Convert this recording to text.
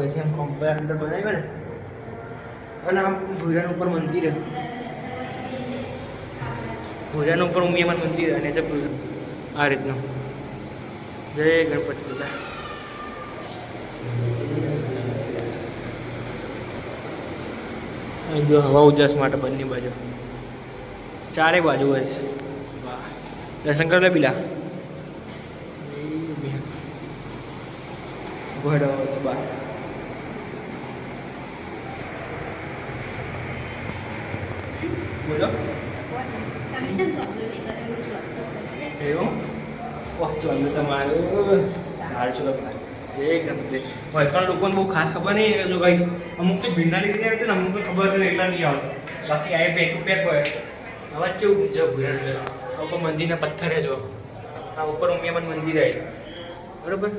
અહીંથી આમ કમ્પેર અંદર બનાવ્યા ને અને આમ ભૂરાના ઉપર મંદિર ભૂરાના ઉપર ઉમિયામાં મંદિર અને છે આ રીતનું. જય ગણપતિ દાદા. અહીં જો હવા ઉજાસ માટે બંને બાજુ ચારે બાજુ હોય છે. વાહ દર્શન કરી લે બીલા ઘોડો બા બોલો એવું વાહ ચાલો તમારું સારું ચલો જય ગણપતિ. વૈકણ લોકોને બહુ ખાસ ખબર નહીં જો ભાઈ અમુક તો ભીડના લીધે આવે ને અમુક ખબર તો એટલા નહીં આવે બાકી આ પેક પેક હોય અવાજ કેવું છે ભૂરા ઉપર મંદિરના પથ્થર જો આ ઉપર ઉમિયામાં મંદિર આવી બરોબર